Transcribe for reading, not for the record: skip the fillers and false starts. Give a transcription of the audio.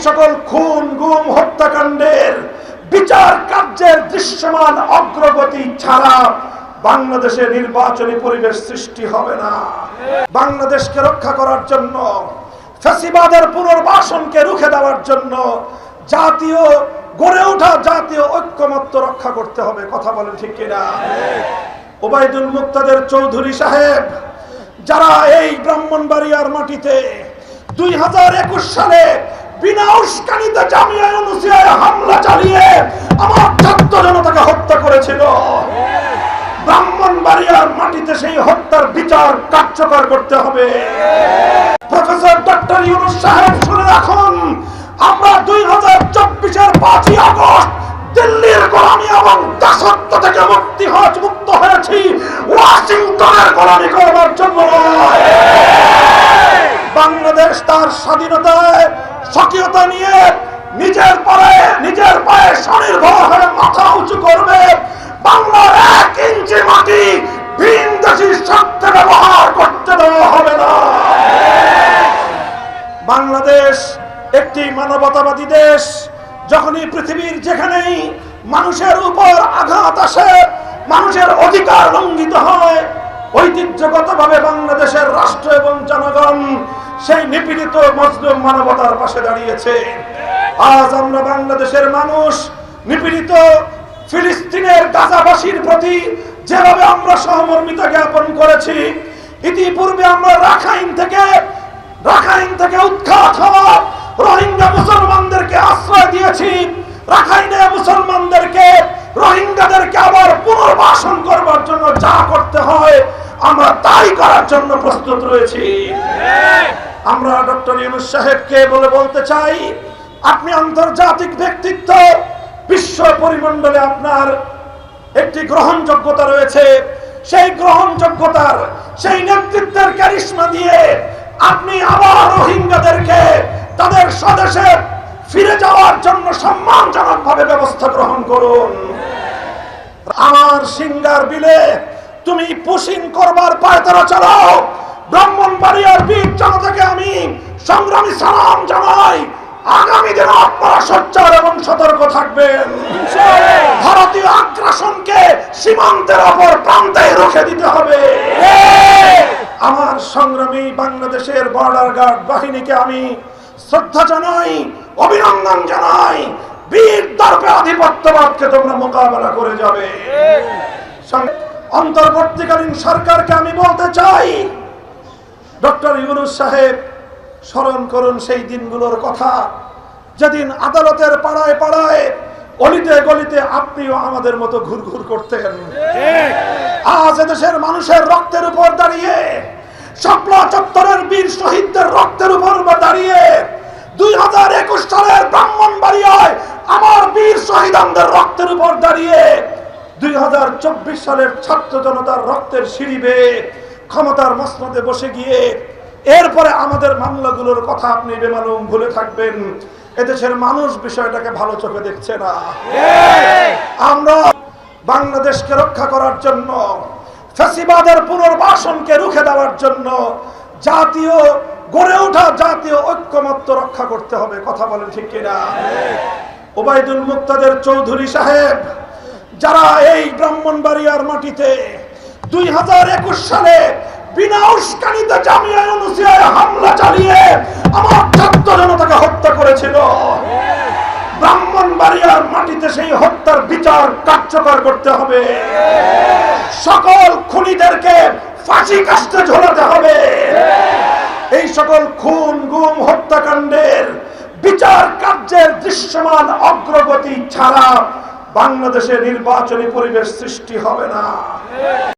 সকল খুন গুম হত্যাকাণ্ডের বিচার কার্যের দৃশ্যমান অগ্রগতি ছাড়া বাংলাদেশে নির্বাচনী পরিবেশ সৃষ্টি হবে না। বাংলাদেশকে রক্ষা করার জন্য, ফ্যাসিবাদের পুনর্বাসনকে রুখে দেওয়ার জন্য জাতীয় গড়ে ওঠা জাতীয় ঐক্যমত্য রক্ষা করতে হবে। কথা বলেন ঠিক কিনা? ওবায়দুল মুক্তাদের চৌধুরী সাহেব যারা এই ব্রাহ্মণবাড়িয়ার মাটিতে 2021 সালে বিনা উস্কানিতে জামিয়া ইউনুসিয়ায় হামলা চালিয়ে আমার ছাত্র জনতাকে হত্যা করেছিল, ব্রাহ্মণবাড়িয়ার মাটিতে সেই হত্যার বিচার কার্যকর করতে হবে। প্রফেসর ডক্টর ইউনুস সাহেব শুনে রাখুন, আমরা 2024-এর 5ই আগস্ট দিল্লির গোলামি এবং দাসত্ব থেকে মুক্ত হয়েছি, ওয়াশিংটনের গোলামি করবার জন্য নয়। বাংলাদেশ তার স্বাধীনতায় স্বকীয়তা নিয়ে নিজের পায়ে স্বনির্ভর হয়ে মাথা উঁচু করবে। বাংলার 1 ইঞ্চি মাটি ভিনদেশী স্বার্থে ব্যবহার করতে দেওয়া হবে না। বাংলাদেশ একটি মানবতাবাদী দেশ। যখনই পৃথিবীর যেখানেই মানুষের উপর আঘাত আসে, মানুষের অধিকার লঙ্ঘিত হয়, ঐতিহ্যগতভাবে বাংলাদেশের রাষ্ট্র এবং জনগণ সেই নিপীড়িত মজলুম মানবতার পাশে দাঁড়িয়েছে। আজ আমরা বাংলাদেশের মানুষ নিপীড়িত ফিলিস্তিনের গাজাবাসীর প্রতি যেভাবে আমরা সহমর্মিতা জ্ঞাপন করেছি, ইতিপূর্বে আমরা রাখাইন থেকে উৎখাত হওয়া রোহিঙ্গা মুসলমানদেরকে আশ্রয় দিয়েছি। রাখাইনে মুসলমানদেরকে, রোহিঙ্গাদেরকে আবার পুনর্বাসন করবার জন্য যা করতে হয় আমরা তাই করার জন্য প্রস্তুত রয়েছি। আমরা ডক্টর ইউনুস সাহেবকে বলতে চাই, আপনি আন্তর্জাতিক ব্যক্তিত্ব, বিশ্ব পরিমণ্ডলে আপনার একটি গ্রহণযোগ্যতা রয়েছে। সেই গ্রহণযোগ্যতার, সেই নেতৃত্বের ক্যারিশমা দিয়ে আপনি আবার রোহিঙ্গাদেরকে তাদের স্বদেশে ফিরে যাওয়ার জন্য সম্মানজনকভাবে ব্যবস্থা গ্রহণ করুন। আমার সিঙ্গার বিলে তুমি পুশিং করবার পায়তারা চালাও। ব্রাহ্মণবাড়িয়ার বীর জনতাকে আমি সংগ্রামী সালাম জানাই। আগামী দিনে আপনারা সোচ্চার এবং সতর্ক থাকবেন। ভারতীয় আগ্রাসনকে সীমান্তের অপর প্রান্তে রুখে দিতে হবে। আমার সংগ্রামী বাংলাদেশের বর্ডার গার্ড বাহিনীকে আমি শ্রদ্ধা জানাই, অভিনন্দন জানাই। বীর দর্পে আধিপত্যবাদকে তোমরা মোকাবেলা করে যাবে। অন্তর্বর্তীকালীন সরকারকে আমি বলতে চাই, ডক্টর ইউনুস সাহেব স্মরণ করুন সেই দিনগুলোর কথা, যেদিন আদালতের পাড়ায় পাড়ায়, অলিতে গলিতে আপনিও আমাদের মতো ঘুরঘুর করতেন। আজ এদেশের মানুষের রক্তের উপর দাঁড়িয়ে, শাপলা চত্বরের বীর শহীদদের রক্তের উপর দাঁড়িয়ে, 2021 সালের ব্রাহ্মণবাড়িয়ায় আমার বীর শহীদদের রক্তের উপর দাঁড়িয়ে, 2024 সালের ছাত্র জনতার রক্তের সিঁড়ি বেয়ে ক্ষমতার মসনদে বসে গিয়ে এরপরে আমাদের মামলাগুলোর কথা আপনি বেমালুম ভুলে থাকবেন। এদেশের মানুষ বিষয়টাকে ভালো চোখে দেখছে না। আমরা বাংলাদেশকে রক্ষা করার জন্য, ফ্যাসিবাদের পুনর্বাসনকে রুখে দেওয়ার জন্য জাতীয় গড়ে ওঠা জাতীয় ঐক্যমত্য রক্ষা করতে হবে। কথা বলেন ঠিক কিনা? ওবায়দুল মুক্তাদের চৌধুরী সাহেব যারা এই ব্রাহ্মণবাড়িয়ার মাটিতে 2021 সালে বিনা উস্কানিতে জামিয়া ইউনুসিয়ায় হামলা চালিয়ে আমার ছাত্র জনতাকে হত্যা করেছিল, ব্রাহ্মণবাড়িয়ার মাটিতে সেই হত্যার বিচার কার্যকর করতে হবে। সকল খুনিদেরকে ফাঁসি কাস্টে ঝোলাতে হবে। এই সকল খুন গুম হত্যাকাণ্ডের বিচার কার্যের দৃশ্যমান অগ্রগতি ছাড়া বাংলাদেশে নির্বাচনী পরিবেশ সৃষ্টি হবে না।